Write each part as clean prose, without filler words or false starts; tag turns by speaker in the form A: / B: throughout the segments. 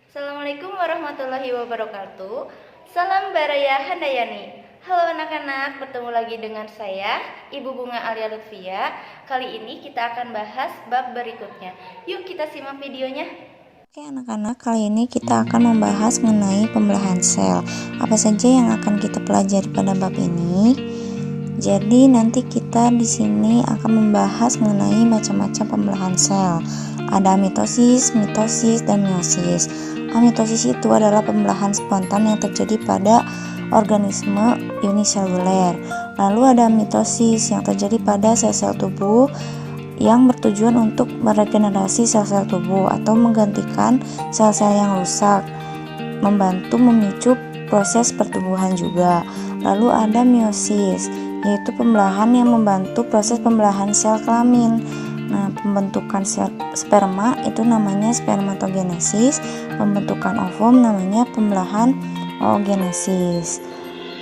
A: Assalamualaikum warahmatullahi wabarakatuh. Salam Baraya Handayani. Halo anak-anak, bertemu lagi dengan saya, Ibu Bunga Alia Lutfia. Kali ini kita akan bahas bab berikutnya. Yuk kita simak videonya.
B: Oke anak-anak, kali ini kita akan membahas mengenai pembelahan sel. Apa saja yang akan kita pelajari pada bab ini? Jadi nanti kita di sini akan membahas mengenai macam-macam pembelahan sel. Ada mitosis, mitosis, dan meiosis. Mitosis itu adalah pembelahan spontan yang terjadi pada organisme uniseluler. Lalu ada mitosis yang terjadi pada sel-sel tubuh yang bertujuan untuk meregenerasi sel-sel tubuh atau menggantikan sel-sel yang rusak, membantu memicu proses pertumbuhan juga. Lalu ada meiosis, yaitu pembelahan yang membantu proses pembelahan sel kelamin. Nah, pembentukan sel sperma itu namanya spermatogenesis, pembentukan ovum namanya pembelahan oogenesis.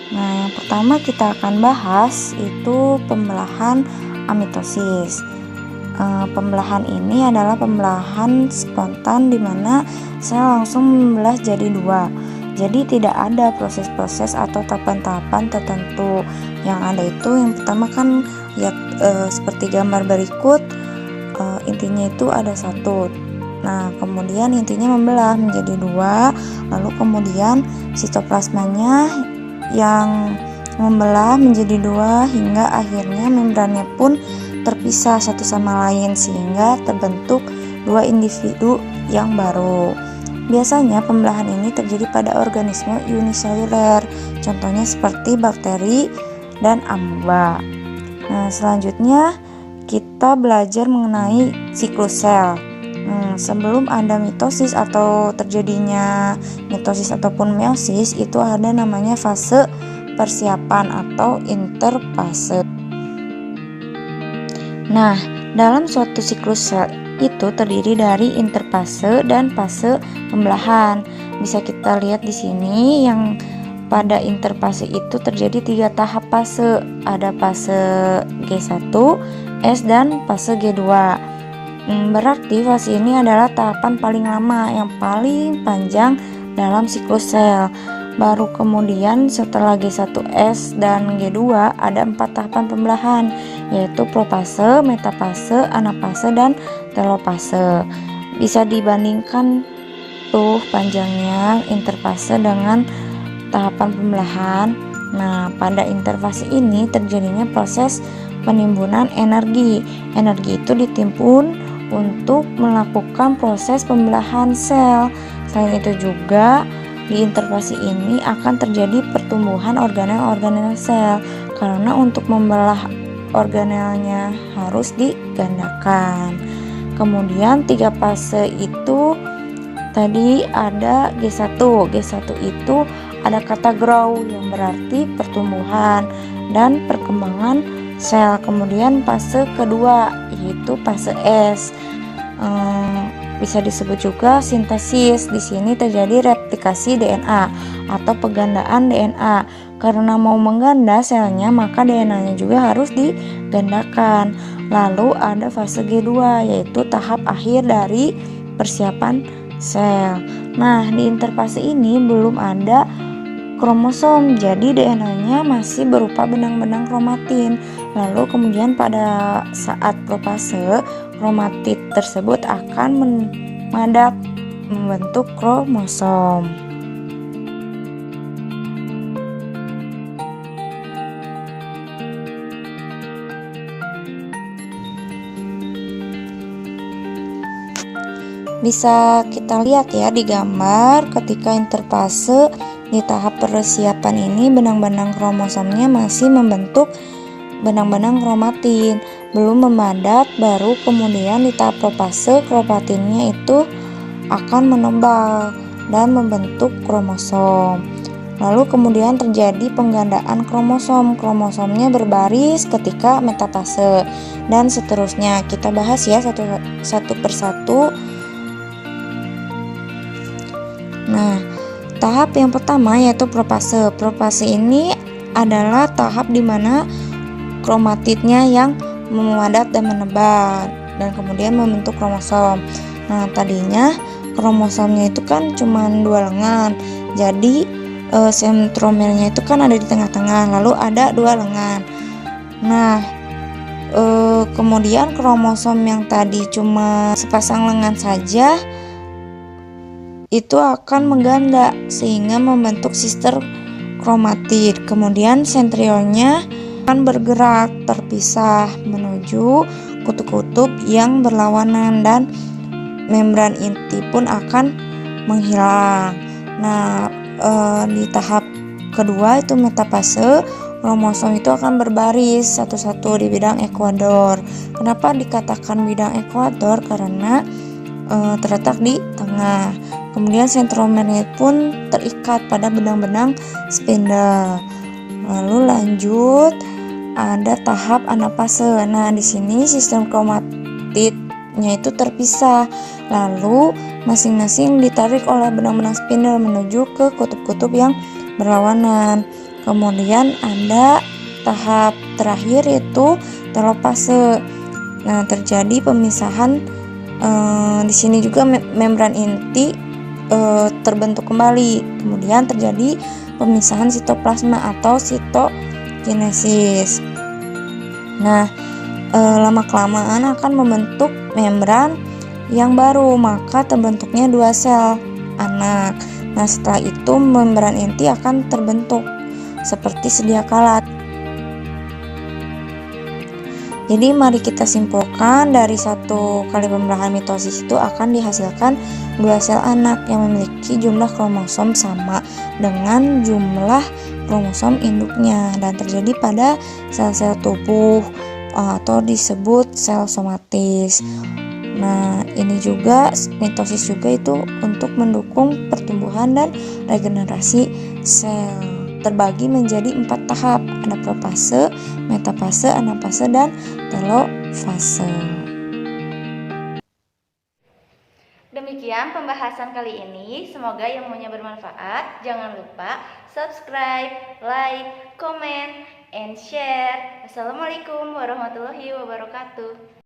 B: Nah, yang pertama kita akan bahas itu pembelahan amitosis. Pembelahan ini adalah pembelahan spontan di mana sel langsung membelah jadi dua. Jadi tidak ada proses-proses atau tahapan-tahapan tertentu. Yang ada itu yang pertama kan lihat seperti gambar berikut, intinya itu ada satu. Nah, kemudian intinya membelah menjadi dua, lalu kemudian sitoplasmanya yang membelah menjadi dua hingga akhirnya membrannya pun terpisah satu sama lain sehingga terbentuk dua individu yang baru. Biasanya pembelahan ini terjadi pada organisme uniseluler, contohnya seperti bakteri dan amoeba. Nah, selanjutnya kita belajar mengenai siklus sel. Sebelum ada mitosis atau terjadinya mitosis ataupun meiosis, itu ada namanya fase persiapan atau interfase. Nah, dalam suatu siklus sel itu terdiri dari interfase dan fase pembelahan. Bisa kita lihat di sini yang pada interfase itu terjadi 3 tahap fase. Ada fase G1, S dan fase G2. Berarti fase ini adalah tahapan paling lama, yang paling panjang dalam siklus sel. Baru kemudian setelah G1S dan G2 ada 4 tahapan pembelahan, yaitu profase, metafase, anafase, dan telofase. Bisa dibandingkan tuh panjangnya interfase dengan tahapan pembelahan. Nah, pada interfase ini terjadinya proses penimbunan energi. Energi itu ditimbun untuk melakukan proses pembelahan sel. Selain itu juga di interfase ini akan terjadi pertumbuhan organel-organel sel karena untuk membelah organelnya harus digandakan. Kemudian 3 fase itu tadi ada G1. G1 itu ada kata grow yang berarti pertumbuhan dan perkembangan sel. Kemudian fase kedua yaitu fase S. Bisa disebut juga sintesis. Di sini terjadi replikasi DNA atau pegandaan DNA. Karena mau mengganda selnya, maka DNA-nya juga harus digandakan. Lalu ada fase G2 yaitu tahap akhir dari persiapan sel. Nah, di interfase ini belum ada kromosom, jadi DNA-nya masih berupa benang-benang kromatin. Lalu kemudian pada saat profase, kromatid tersebut akan memadat membentuk kromosom. Bisa kita lihat ya di gambar ketika interfase di tahap persiapan ini benang-benang kromosomnya masih membentuk benang-benang kromatin, belum memadat. Baru kemudian di tahap profase kromatinnya itu akan menebal dan membentuk kromosom. Lalu kemudian terjadi penggandaan kromosom. Kromosomnya berbaris ketika metafase dan seterusnya. Kita bahas ya satu persatu. Nah, tahap yang pertama yaitu profase. Profase ini adalah tahap di mana kromatidnya yang memadat dan menebal dan kemudian membentuk kromosom. Nah, tadinya kromosomnya itu kan cuma 2 lengan. Jadi sentromernya itu kan ada di tengah-tengah, lalu ada 2 lengan. Nah, kemudian kromosom yang tadi cuma sepasang lengan saja itu akan mengganda sehingga membentuk sister kromatid. Kemudian sentriolnya akan bergerak terpisah menuju kutub-kutub yang berlawanan dan membran inti pun akan menghilang. Nah, di tahap kedua itu metafase, kromosom itu akan berbaris satu-satu di bidang ekuador. Kenapa dikatakan bidang ekuador? Karena terletak di tengah. Kemudian sentromernya pun terikat pada benang-benang spindle. Lalu lanjut ada tahap anafase. Nah, di sini sistem kromatidnya itu terpisah. Lalu masing-masing ditarik oleh benang-benang spindle menuju ke kutub-kutub yang berlawanan. Kemudian ada tahap terakhir yaitu telopase. Nah, terjadi pemisahan di sini juga membran inti terbentuk kembali. Kemudian terjadi pemisahan sitoplasma atau sitokinesis. Nah, lama-kelamaan akan membentuk membran yang baru, maka terbentuknya 2 sel anak. Nah, setelah itu membran inti akan terbentuk seperti sedia kala. Jadi mari kita simpulkan, dari 1 kali pembelahan mitosis itu akan dihasilkan 2 sel anak yang memiliki jumlah kromosom sama dengan jumlah kromosom induknya dan terjadi pada sel-sel tubuh atau disebut sel somatis. Nah, ini juga mitosis juga itu untuk mendukung pertumbuhan dan regenerasi sel. Terbagi menjadi 4 tahap, ada profase, metafase, anafase, dan telofase.
A: Demikian pembahasan kali ini, semoga ilmunya bermanfaat. Jangan lupa subscribe, like, comment, and share. Wassalamualaikum warahmatullahi wabarakatuh.